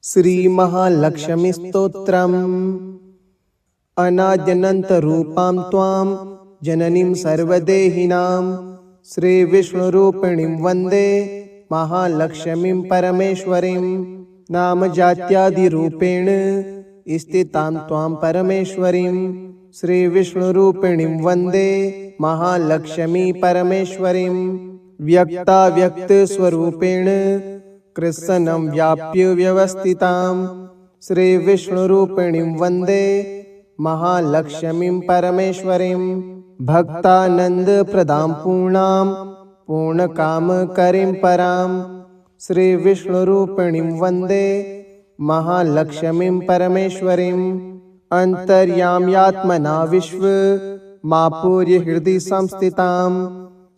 श्रीमहालक्ष्मीस्तोत्रम्। अनाद्यनन्तरूपां त्वां जननीं सर्वदेहिनां श्रीविष्णुरूपिणीं वन्दे महालक्ष्मीं परमेश्वरीं। नामजात्यादिरूपेण स्थितां त्वां परमेश्वरीं श्रीविष्णुरूपिणीं वन्दे महालक्ष्मी परमेश्वरीं। व्यक्ताव्यक्तस्वरूपेण कृत्स्नं व्याप्य व्यवस्थितां श्रीविष्णुरूपिणीं वन्दे महालक्ष्मीं परमेश्वरीं। भक्तानन्दप्रदां पूर्णां पूर्णकामकरीं परां श्रीविष्णुरूपिणीं वन्दे महालक्ष्मीं परमेश्वरीं। अन्तर्याम्यात्मना विश्वमापूर्य हृदि संस्थितां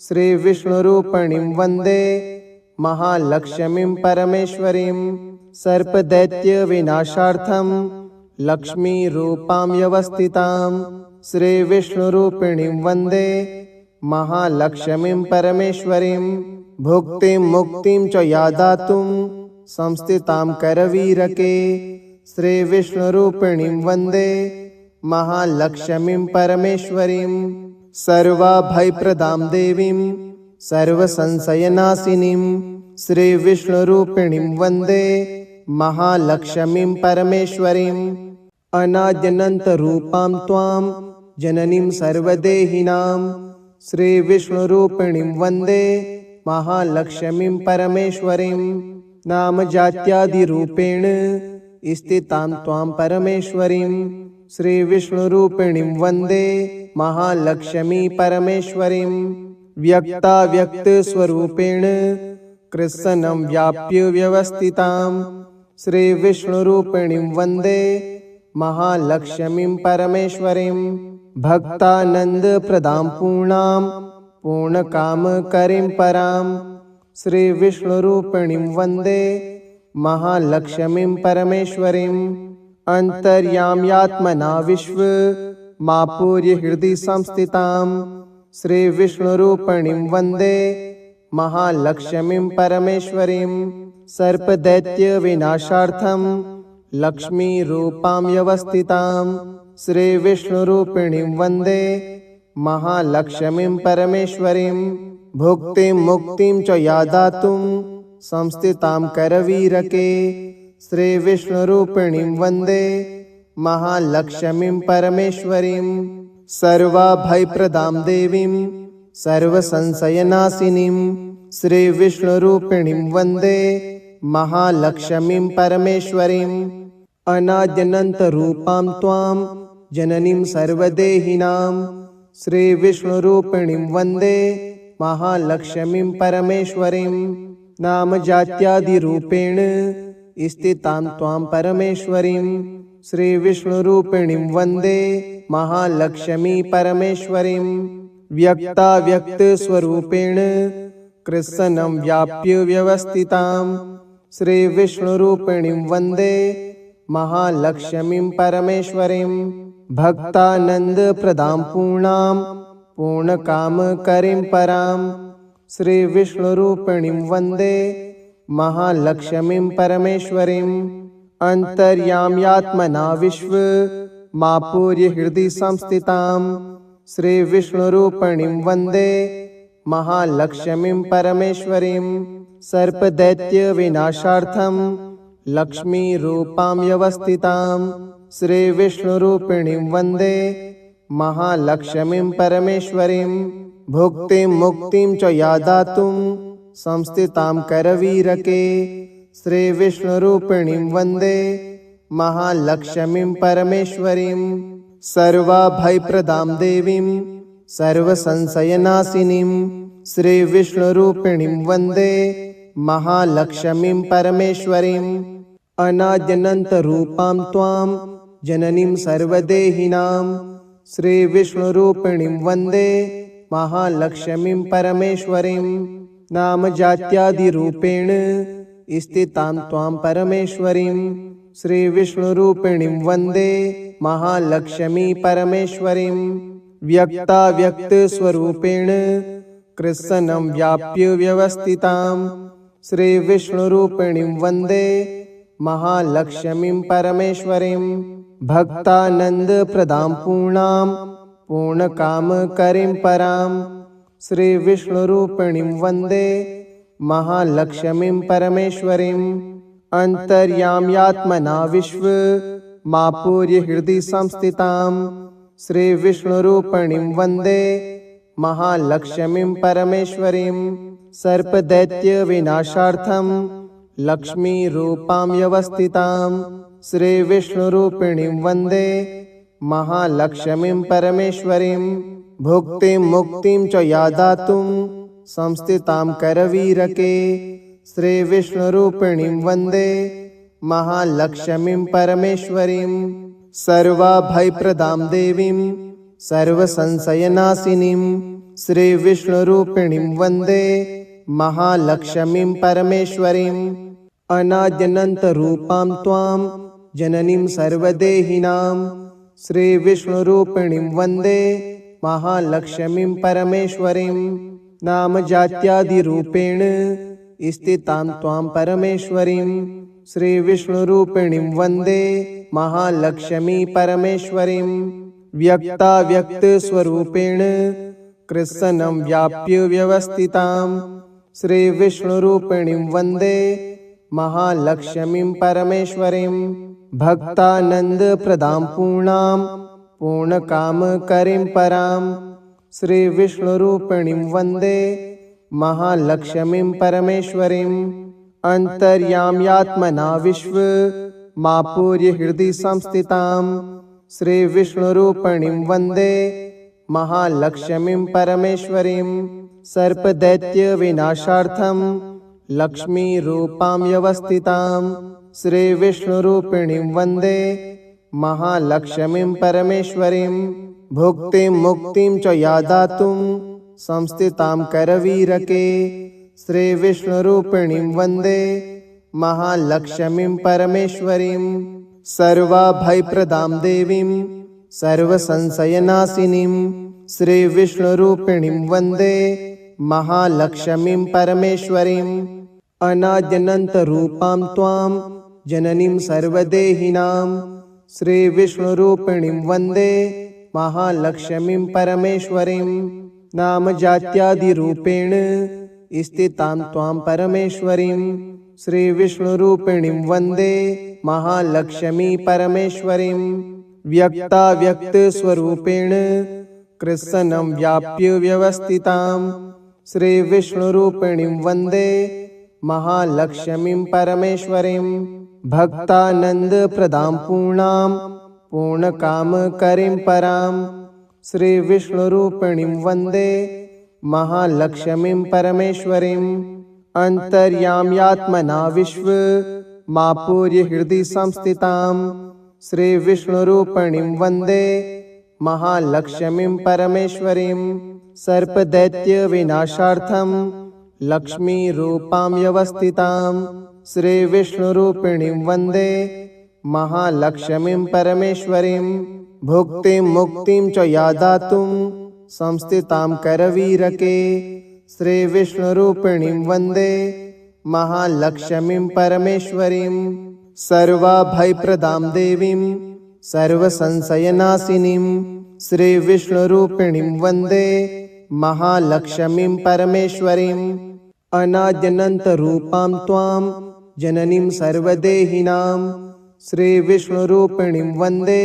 श्रीविष्णुरूपिणीं वन्दे महालक्ष्मीं परमेश्वरीं। सर्पदैत्यविनाशार्थं लक्ष्मीरूपां व्यवस्थितां श्रीविष्णुरूपिणीं वन्दे महालक्ष्मीं परमेश्वरीं। भुक्तिं मुक्तिं च या दातुं संस्थितां करवीरके श्रीविष्णुरूपिणीं वन्दे महालक्ष्मीं परमेश्वरीं। सर्वाभयप्रदां देवीं सर्वसंशयनाशिनीं श्रीविष्णुरूपिणीं वन्दे महालक्ष्मीं परमेश्वरीं। अनाद्यनन्तरूपां त्वां जननीं सर्वदेहिनां श्रीविष्णुरूपिणीं वन्दे महालक्ष्मीं परमेश्वरीं। नामजात्यादिरूपेण स्थितां त्वां परमेश्वरीं श्रीविष्णुरूपिणीं वन्दे महालक्ष्मी परमेश्वरीं। व्यक्ताव्यक्तस्वरूपेण कृत्स्नं व्याप्य व्यवस्थितां श्रीविष्णुरूपिणीं वन्दे महालक्ष्मीं परमेश्वरीं। भक्तानन्दप्रदां पूर्णां पूर्णकामकरीं परां श्रीविष्णुरूपिणीं वन्दे महालक्ष्मीं परमेश्वरीं। अन्तर्याम्यात्मना विश्वमापूर्य हृदि संस्थितां श्रीविष्णुरूपिणीं वन्दे महालक्ष्मीं परमेश्वरीं। सर्पदैत्यविनाशार्थं लक्ष्मीरूपां व्यवस्थितां श्रीविष्णुरूपिणीं वन्दे महालक्ष्मीं परमेश्वरीं। भुक्तिं मुक्तिं च या दातुं संस्थितां करवीरके श्रीविष्णुरूपिणीं वन्दे महालक्ष्मीं परमेश्वरीं। सर्वाभयप्रदां देवीं सर्वसंशयनाशिनीं श्रीविष्णुरूपिणीं वन्दे महालक्ष्मीं परमेश्वरीं। अनाद्यनन्तरूपां त्वां जननीं सर्वदेहिनां श्रीविष्णुरूपिणीं वन्दे महालक्ष्मीं परमेश्वरीं। नामजात्यादिरूपेण स्थितां त्वां परमेश्वरीं श्रीविष्णुरूपिणीं वन्दे महालक्ष्मी परमेश्वरीं। व्यक्ताव्यक्तस्वरूपेण कृत्स्नं व्याप्य व्यवस्थितां श्रीविष्णुरूपिणीं वन्दे महालक्ष्मीं परमेश्वरीं। भक्तानन्दप्रदां पूर्णां पूर्णकामकरीं परां श्रीविष्णुरूपिणीं वन्दे महालक्ष्मीं परमेश्वरीं। अन्तर्याम्यात्मना विश्वमापूर्य हृदि संस्थितां श्रीविष्णुरूपिणीं वन्दे महालक्ष्मीं परमेश्वरीं। सर्पदैत्यविनाशार्थं लक्ष्मीरूपां व्यवस्थितां श्रीविष्णुरूपिणीं वन्दे महालक्ष्मीं परमेश्वरीं। भुक्तिं मुक्तिं च या दातुं संस्थितां करवीरके श्रीविष्णुरूपिणीं वन्दे महालक्ष्मीं परमेश्वरीं। सर्वाभयप्रदां देवीं सर्वसंशयनाशिनीं श्रीविष्णुरूपिणीं वन्दे महालक्ष्मीं परमेश्वरीं। अनाद्यनन्तरूपां त्वां जननीं सर्वदेहिनां श्रीविष्णुरूपिणीं वन्दे महालक्ष्मीं परमेश्वरीं। नामजात्यादिरूपेण स्थितां त्वां परमेश्वरीं श्रीविष्णुरूपिणीं वन्दे महालक्ष्मी परमेश्वरीं। व्यक्ताव्यक्तस्वरूपेण कृत्स्नं व्याप्य व्यवस्थितां श्रीविष्णुरूपिणीं वन्दे महालक्ष्मीं परमेश्वरीं भक्तानन्दप्रदां पूर्णां पूर्णकामकरीं परां श्रीविष्णुरूपिणीं वन्दे महालक्ष्मीं परमेश्वरीं अन्तर्याम्यात्मना विश्वमापूर्य हृदि संस्थितां श्रीविष्णुरूपिणीं वन्दे महालक्ष्मीं परमेश्वरीं सर्पदैत्यविनाशार्थं लक्ष्मीरूपां व्यवस्थितां श्रीविष्णुरूपिणीं वन्दे महालक्ष्मीं परमेश्वरीं भुक्तिं मुक्तिं च या दातुं संस्थितां करवीरके श्रीविष्णुरूपिणीं वन्दे महालक्ष्मीं परमेश्वरीं सर्वाभयप्रदां देवीं सर्वसंशयनाशिनीं श्रीविष्णुरूपिणीं वन्दे महालक्ष्मीं परमेश्वरीं अनाद्यनन्तरूपां त्वां जननीं सर्वदेहिनां श्रीविष्णुरूपिणीं वन्दे महालक्ष्मीं परमेश्वरीं नामजात्यादिरूपेण स्थितां त्वां परमेश्वरीं श्रीविष्णुरूपिणीं वन्दे महालक्ष्मी परमेश्वरीं व्यक्ताव्यक्तस्वरूपेण कृत्स्नं व्याप्य व्यवस्थितां श्रीविष्णुरूपिणीं वन्दे महालक्ष्मीं परमेश्वरीं भक्तानन्दप्रदां पूर्णां पूर्णकामकरीं परां श्रीविष्णुरूपिणीं वन्दे महालक्ष्मीं परमेश्वरीं अन्तर्याम्यात्मना विश्वमापूर्य हृदि संस्थितां श्रीविष्णुरूपिणीं वन्दे महालक्ष्मीं परमेश्वरीं सर्पदैत्यविनाशार्थं लक्ष्मीरूपां व्यवस्थितां श्रीविष्णुरूपिणीं वन्दे महालक्ष्मीं परमेश्वरीं भुक्तिं मुक्तिं च या दातुं संस्थितां करवीरके श्रीविष्णुरूपिणीं वन्दे महालक्ष्मीं परमेश्वरीं सर्वाभयप्रदां देवीं सर्वसंशयनाशिनीं श्रीविष्णुरूपिणीं वन्दे महालक्ष्मीं परमेश्वरीं अनाद्यनन्तरूपां त्वां जननीं सर्वदेहिनां श्रीविष्णुरूपिणीं वन्दे महालक्ष्मीं परमेश्वरीं नामजात्यादिरूपेण स्थितां त्वां परमेश्वरीं श्रीविष्णुरूपिणीं वन्दे महालक्ष्मी परमेश्वरीं व्यक्ताव्यक्तस्वरूपेण कृत्स्नं व्याप्य व्यवस्थितां श्रीविष्णुरूपिणीं वन्दे महालक्ष्मीं परमेश्वरीं भक्तानन्दप्रदां पूर्णां पूर्णकामकरीं परां श्रीविष्णुरूपिणीं वन्दे महालक्ष्मीं परमेश्वरीं अन्तर्याम्यात्मना विश्वमापूर्य हृदि संस्थितां श्रीविष्णुरूपिणीं वन्दे महालक्ष्मीं परमेश्वरीं सर्पदैत्यविनाशार्थं लक्ष्मीरूपां व्यवस्थितां श्रीविष्णुरूपिणीं वन्दे महालक्ष्मीं परमेश्वरीं भुक्तिं मुक्तिं च या दातुं संस्थितां करवीरके श्रीविष्णुरूपिणीं वन्दे महालक्ष्मीं परमेश्वरीं सर्वाभयप्रदां देवीं सर्वसंशयनाशिनीं श्रीविष्णुरूपिणीं वन्दे महालक्ष्मीं परमेश्वरीं अनाद्यनन्तरूपां त्वां जननीं सर्वदेहिनां श्रीविष्णुरूपिणीं वन्दे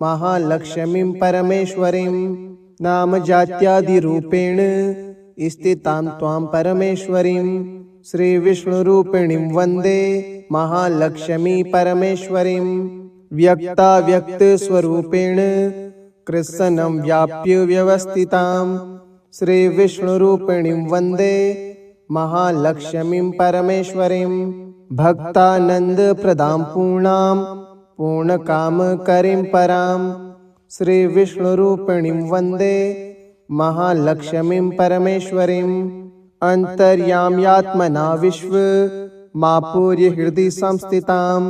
महालक्ष्मीं परमेश्वरीं नामजात्यादिरूपेण स्थितां त्वां परमेश्वरीं श्रीविष्णुरूपिणीं वन्दे महालक्ष्मी परमेश्वरीं व्यक्ताव्यक्तस्वरूपेण कृत्स्नं व्याप्य व्यवस्थितां श्रीविष्णुरूपिणीं वन्दे महालक्ष्मीं परमेश्वरीं भक्तानन्दप्रदां पूर्णां पूर्णकामकरीं परां श्रीविष्णुरूपिणीं वन्दे महालक्ष्मीं परमेश्वरीं अन्तर्याम्यात्मना विश्वमापूर्य हृदि संस्थितां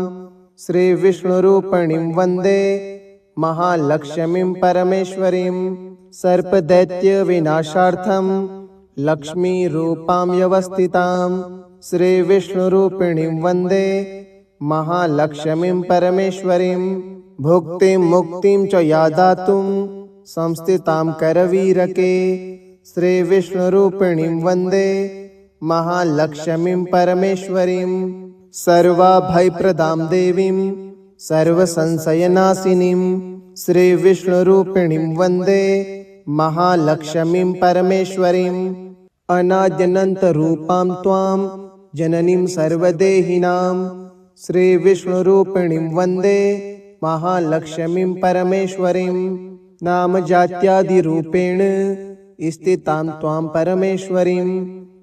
श्रीविष्णुरूपिणीं वन्दे महालक्ष्मीं परमेश्वरीं सर्पदैत्यविनाशार्थं लक्ष्मीरूपां व्यवस्थितां श्रीविष्णुरूपिणीं वन्दे महालक्ष्मीं परमेश्वरीं भुक्तिं मुक्तिं च या दातुं संस्थितां करवीरके श्रीविष्णुरूपिणीं वन्दे महालक्ष्मीं परमेश्वरीं सर्वाभयप्रदां देवीं सर्वसंशयनाशिनीं श्रीविष्णुरूपिणीं वन्दे महालक्ष्मीं परमेश्वरीं अनाद्यनन्तरूपां त्वां जननीं सर्वदेहिनां श्रीविष्णुरूपिणीं वन्दे महालक्ष्मीं परमेश्वरीं नामजात्यादिरूपेण स्थितां त्वां परमेश्वरीं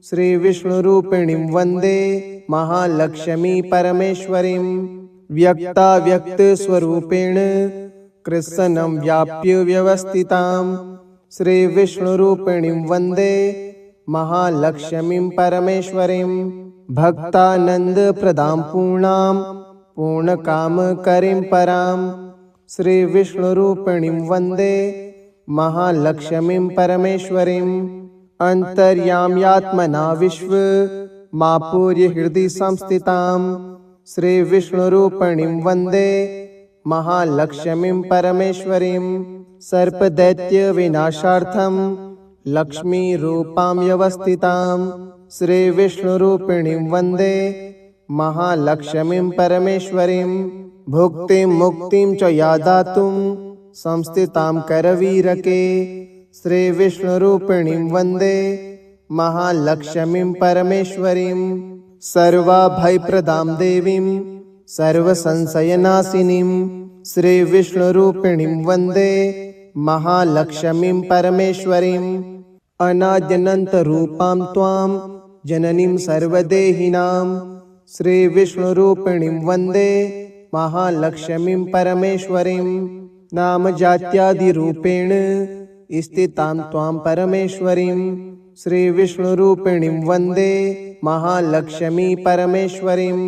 श्रीविष्णुरूपिणीं वन्दे महालक्ष्मी परमेश्वरीं व्यक्ताव्यक्तस्वरूपेण कृत्स्नं व्याप्य व्यवस्थितां श्रीविष्णुरूपिणीं वन्दे महालक्ष्मीं परमेश्वरीं भक्तानन्दप्रदां पूर्णां पूर्णकामकरीं परां श्रीविष्णुरूपिणीं वन्दे महालक्ष्मीं परमेश्वरीं अन्तर्याम्यात्मना विश्वमापूर्य हृदि संस्थितां श्रीविष्णुरूपिणीं वन्दे महालक्ष्मीं परमेश्वरीं सर्पदैत्यविनाशार्थं लक्ष्मीरूपां व्यवस्थितां श्रीविष्णुरूपिणीं वन्दे महालक्ष्मीं परमेश्वरीं भुक्तिं मुक्तिं च या दातुं संस्थितां करवीरके श्रीविष्णुरूपिणीं वन्दे महालक्ष्मीं परमेश्वरीं सर्वाभयप्रदां देवीं सर्वसंशयनाशिनीं श्रीविष्णुरूपिणीं वन्दे महालक्ष्मीं परमेश्वरीं अनाद्यनन्तरूपां त्वां जननीं सर्वदेहिनां श्रीविष्णुरूपिणीं वन्दे महालक्ष्मीं परमेश्वरीं नामजात्यादिरूपेण स्थितां त्वां परमेश्वरीं श्रीविष्णुरूपिणीं वन्दे महालक्ष्मी परमेश्वरीं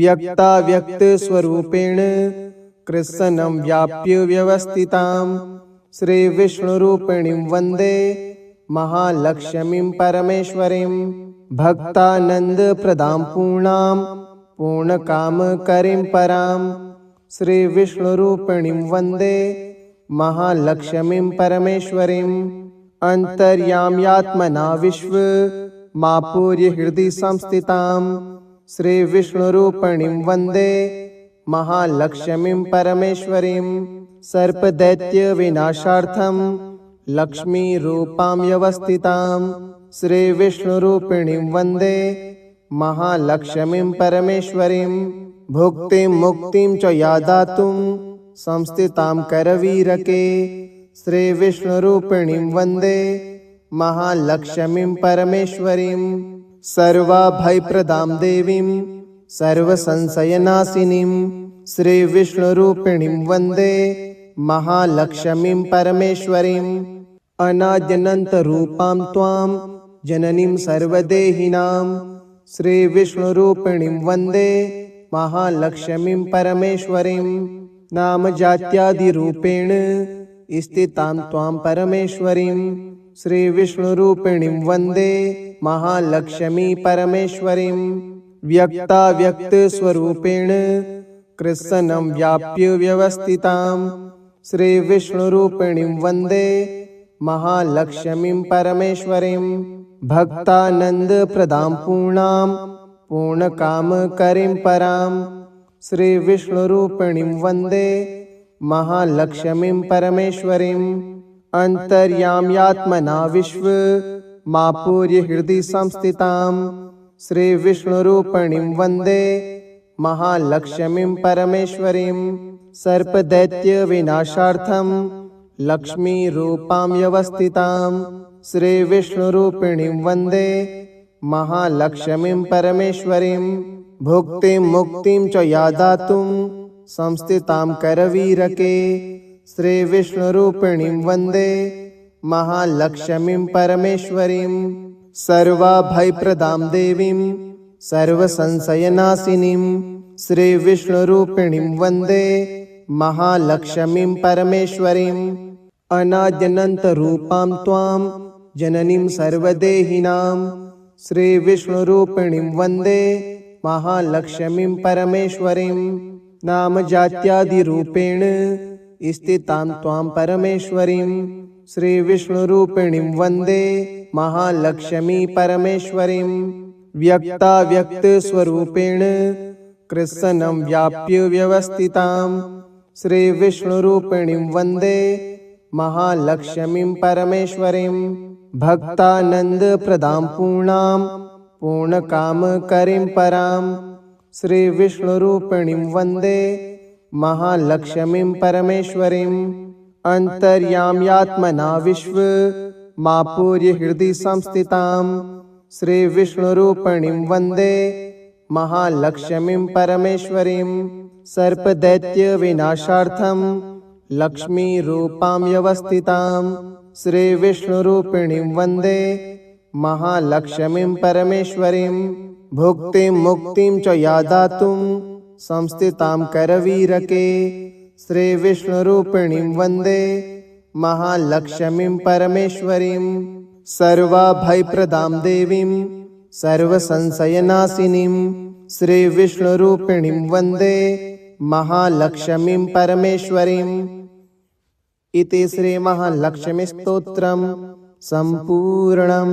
व्यक्ताव्यक्तस्वरूपेण कृत्स्नं व्याप्य व्यवस्थितां श्रीविष्णुरूपिणीं वन्दे महालक्ष्मीं परमेश्वरीं भक्तानन्दप्रदां पूर्णां पूर्णकामकरीं परां श्रीविष्णुरूपिणीं वन्दे महालक्ष्मीं परमेश्वरीं अन्तर्याम्यात्मना विश्वमापूर्य हृदि संस्थितां श्रीविष्णुरूपिणीं वन्दे महालक्ष्मीं परमेश्वरीं सर्पदैत्यविनाशार्थं लक्ष्मीरूपां व्यवस्थितां श्रीविष्णुरूपिणीं वन्दे महालक्ष्मीं परमेश्वरीं भुक्तिं मुक्तिं च या दातुं संस्थितां करवीरके श्रीविष्णुरूपिणीं वन्दे महालक्ष्मीं परमेश्वरीं सर्वाभयप्रदां देवीं सर्वसंशयनाशिनीं श्रीविष्णुरूपिणीं वन्दे महालक्ष्मीं परमेश्वरीं अनाद्यनन्तरूपां त्वां जननीं सर्वदेहिनां श्रीविष्णुरूपिणीं वन्दे महालक्ष्मीं परमेश्वरीं नामजात्यादिरूपेण स्थितां त्वां परमेश्वरीं श्रीविष्णुरूपिणीं वन्दे महालक्ष्मी परमेश्वरीं व्यक्ताव्यक्तस्वरूपेण कृत्स्नं व्याप्य व्यवस्थितां श्रीविष्णुरूपिणीं वन्दे महालक्ष्मीं परमेश्वरीं भक्तानन्दप्रदां पूर्णां पूर्णकामकरीं परां श्रीविष्णुरूपिणीं वन्दे महालक्ष्मीं परमेश्वरीं अन्तर्याम्यात्मना विश्वमापूर्य हृदि संस्थितां श्रीविष्णुरूपिणीं वन्दे महालक्ष्मीं परमेश्वरीं सर्पदैत्यविनाशार्थं लक्ष्मीरूपां व्यवस्थितां श्रीविष्णुरूपिणीं वन्दे महालक्ष्मीं परमेश्वरीं भुक्तिं मुक्तिं च या दातुं संस्थितां करवीरके श्रीविष्णुरूपिणीं वन्दे महालक्ष्मीं परमेश्वरीं सर्वाभयप्रदां देवीं सर्वसंशयनाशिनीं श्रीविष्णुरूपिणीं वन्दे महालक्ष्मीं परमेश्वरीं अनाद्यनन्तरूपां त्वां जननीं सर्वदेहिनां श्रीविष्णुरूपिणीं वन्दे महालक्ष्मीं परमेश्वरीं नामजात्यादिरूपेण स्थितां त्वां परमेश्वरीं श्रीविष्णुरूपिणीं वन्दे महालक्ष्मी परमेश्वरीं व्यक्ताव्यक्तस्वरूपेण कृत्स्नं व्याप्य व्यवस्थितां श्रीविष्णुरूपिणीं वन्दे महालक्ष्मीं परमेश्वरीं भक्तानन्दप्रदां पूर्णां पूर्णकामकरीं परां श्रीविष्णुरूपिणीं वन्दे महालक्ष्मीं परमेश्वरीं अन्तर्याम्यात्मना विश्वमापूर्य हृदि संस्थितां श्रीविष्णुरूपिणीं वन्दे महालक्ष्मीं परमेश्वरीं सर्पदैत्यविनाशार्थं लक्ष्मीरूपां व्यवस्थितां श्रीविष्णुरूपिणीं वन्दे महालक्ष्मीं परमेश्वरीं भुक्तिं मुक्तिं च या दातुं संस्थितां करवीरके श्रीविष्णुरूपिणीं वन्दे महालक्ष्मीं परमेश्वरीं सर्वाभयप्रदां देवीं सर्वसंशयनाशिनीं श्रीविष्णुरूपिणीं वन्दे महालक्ष्मीं परमेश्वरीम् इति श्रीमहालक्ष्मीस्तोत्रम् सम्पूर्णम्।